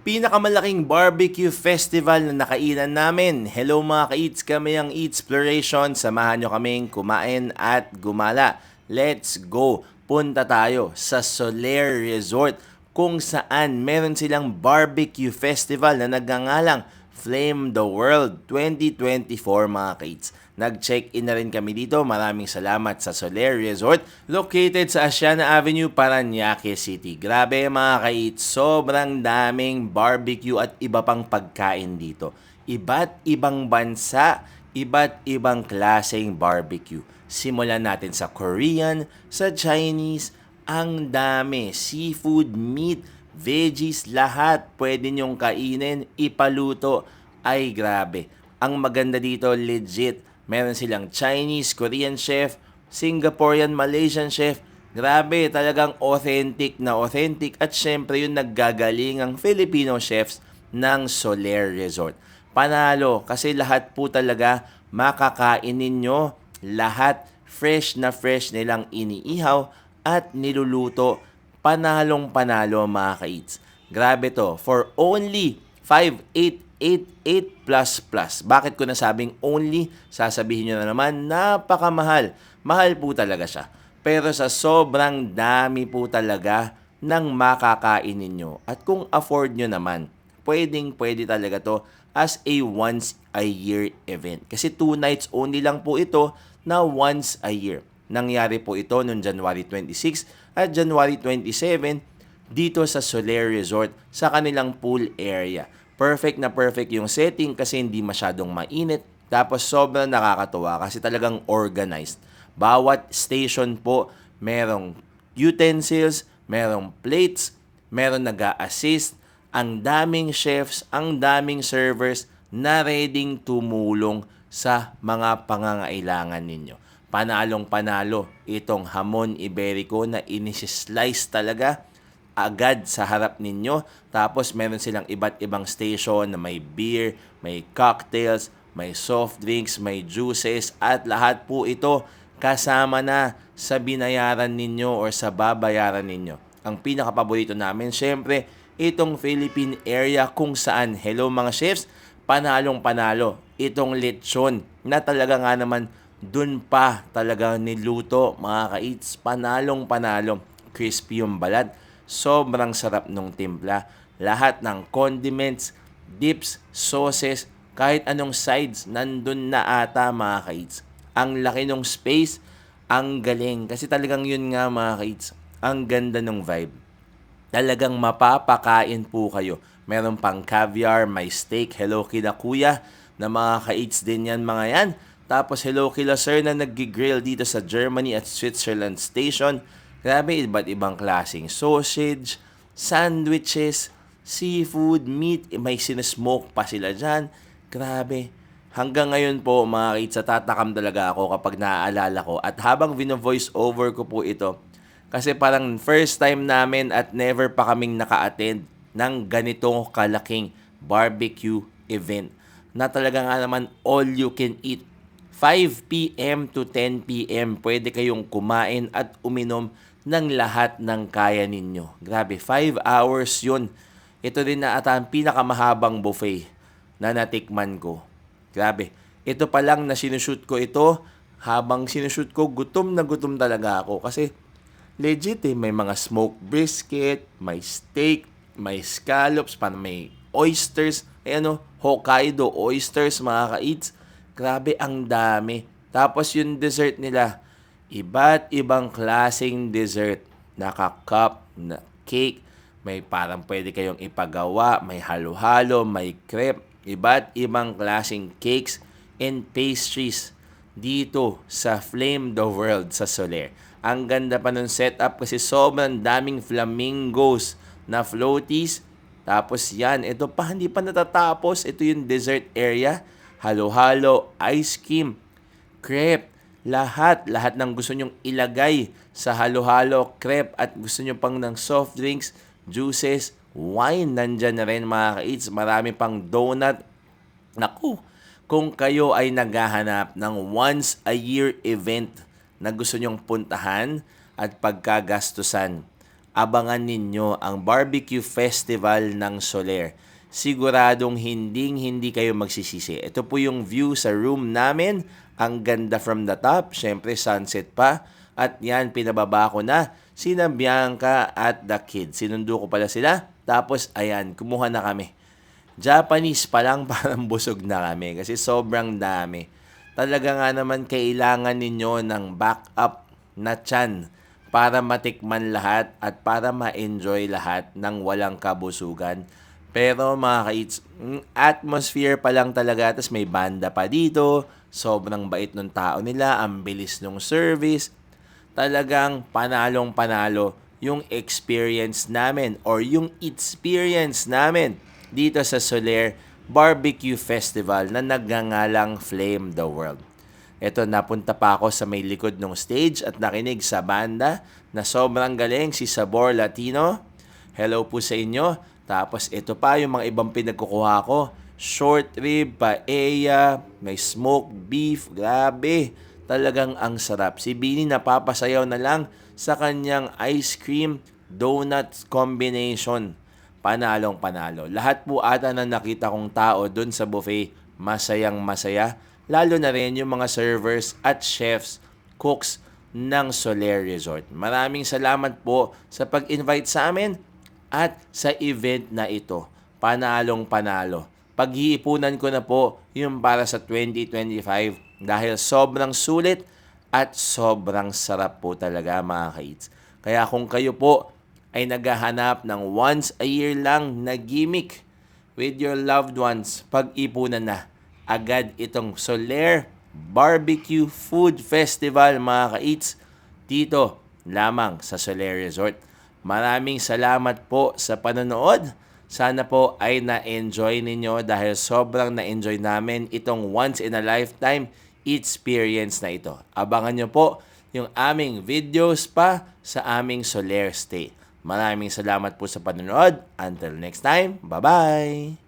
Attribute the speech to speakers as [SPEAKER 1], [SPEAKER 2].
[SPEAKER 1] pinakamalaking barbecue festival na nakainan namin. Hello mga ka-eats, kami ang Eatsploration. Samahan nyo kaming kumain at gumala. Let's go! Punta tayo sa Soler Resort kung saan meron silang barbecue festival na nagngangalang Flame the World 2024 mga ka-eats. Nag-check-in na rin kami dito. Maraming salamat sa Soler Resort located sa Asiana Avenue, Parañaque City. Grabe mga ka-eats, sobrang daming barbecue at iba pang pagkain dito. Iba't ibang bansa, iba't ibang klaseng barbecue. Simulan natin sa Korean, sa Chinese, ang dami. Seafood, meat, veggies, lahat pwede nyong kainin, ipaluto. Ay grabe. Ang maganda dito, legit. Meron silang Chinese, Korean chef, Singaporean, Malaysian chef. Grabe, talagang authentic na authentic. At syempre yung naggagaling ang Filipino chefs ng Soler Resort. Panalo kasi lahat po talaga makakain ninyo. Lahat fresh na fresh nilang iniihaw at niluluto. Panalong panalo mga ka-eats. Grabe to. For only 5,888 plus. Bakit ko nasabing only? Sasabihin nyo na naman, napakamahal. Mahal po talaga siya. Pero sa sobrang dami po talaga ng makakain ninyo. At kung afford nyo naman, pwede talaga to as a once a year event. Kasi 2 nights only lang po ito na once a year. Nangyari po ito noong January 26 at January 27 dito sa Soler Resort sa kanilang pool area. Perfect na perfect yung setting kasi hindi masyadong mainit. Tapos sobrang nakakatuwa kasi talagang organized. Bawat station po merong utensils, merong plates, merong nag-a-assist. Ang daming chefs, ang daming servers na readyng tumulong sa mga pangangailangan ninyo. Panalong panalo itong hamon iberico na inislice talaga agad sa harap ninyo. Tapos meron silang iba't ibang station na may beer, may cocktails, may soft drinks, may juices at lahat po ito kasama na sa binayaran ninyo or sa babayaran ninyo. Ang pinakapaborito namin syempre itong Philippine area kung saan, hello mga chefs, panalong panalo itong lechon na talaga nga naman dun pa talaga niluto mga ka-eats. Panalong panalo, crispy yung balat. Sobrang sarap nung timpla. Lahat ng condiments, dips, sauces, kahit anong sides, nandun na ata mga ka-eats. Ang laki nung space, ang galing. Kasi talagang yun nga mga ka-eats, ang ganda nung vibe. Talagang mapapakain po kayo. Meron pang caviar, may steak, hello kina kuya, na mga ka-eats din yan mga yan. Tapos hello kila sir na nag-grill dito sa Germany at Switzerland station. Grabe, iba't ibang klaseng sausage, sandwiches, seafood, meat, may sinesmoke pa sila dyan. Grabe. Hanggang ngayon po mga kids, tatakam talaga ako kapag naaalala ko. At habang vino-voice over ko po ito, kasi parang first time namin at never pa kaming naka-attend ng ganitong kalaking barbecue event. Na talaga nga naman all you can eat. 5 p.m. to 10 p.m. pwede kayong kumain at uminom ng lahat ng kaya ninyo. Grabe, 5 hours yun. Ito din na ata ang pinakamahabang buffet na natikman ko. Grabe. Ito pa lang na sinushoot ko ito, habang sinushoot ko, gutom na gutom talaga ako. Kasi legit may mga smoked brisket, may steak, may scallops, may oysters, Hokkaido oysters mga ka-eats. Grabe, ang dami. Tapos yung dessert nila, iba't ibang klaseng dessert. Naka-cup, na cake, may parang pwede kayong ipagawa, may halo-halo, may crepe, iba't ibang klaseng cakes and pastries dito sa Flame the World sa Soler. Ang ganda pa ng setup kasi sobrang daming flamingos na floaties. Tapos yan, ito pa, hindi pa natatapos. Ito yung dessert area. Halo-halo, ice cream, crepe, lahat ng gusto nyong ilagay sa halo-halo, crepe at gusto nyo pang ng soft drinks, juices, wine, nandyan na rin mga ka-eats. Marami pang donut. Naku, kung kayo ay naghahanap ng once a year event na gusto nyong puntahan at pagkagastusan, abangan ninyo ang barbecue festival ng Soler. Siguradong hindi kayo magsisisi. Ito po yung view sa room namin. Ang ganda from the top. Syempre sunset pa. At yan, pinababa ko na sina Bianca at the kids. Sinundo ko pala sila. Tapos ayan, kumuha na kami. Japanese pa lang parang busog na kami kasi sobrang dami. Talaga nga naman kailangan ninyo ng backup na tiyan para matikman lahat at para ma-enjoy lahat ng walang kabusugan. Pero mga ka-eats, atmosphere pa lang talaga, tapos may banda pa dito, sobrang bait ng tao nila, ang bilis ng service, talagang panalong-panalo yung experience namin or yung experience namin dito sa Soler Barbecue Festival na nagngangalang Flame the World. Ito, napunta pa ako sa may likod ng stage at nakinig sa banda na sobrang galing, si Sabor Latino. Hello po sa inyo. Tapos ito pa yung mga ibang pinagkukuha ko. Short rib, paella, may smoked beef. Grabe, talagang ang sarap. Si Bini napapasayaw na lang sa kanyang ice cream donut combination. Panalong panalo. Lahat po ata na nakita kong tao dun sa buffet, masayang masaya. Lalo na rin yung mga servers at chefs, cooks ng Soler Resort. Maraming salamat po sa pag-invite sa amin at sa event na ito. Panalong panalo. Pag-iipunan ko na po yung para sa 2025 dahil sobrang sulit at sobrang sarap po talaga mga ka-eats. Kaya kung kayo po ay naghahanap ng once a year lang na gimmick with your loved ones, pag-ipunan na agad itong Soler Barbecue Food Festival mga ka-eats dito lamang sa Soler Resort. Maraming salamat po sa panonood. Sana po ay na-enjoy ninyo dahil sobrang na-enjoy namin itong once in a lifetime experience na ito. Abangan nyo po yung aming videos pa sa aming Soler Stay. Maraming salamat po sa panonood. Until next time, bye-bye!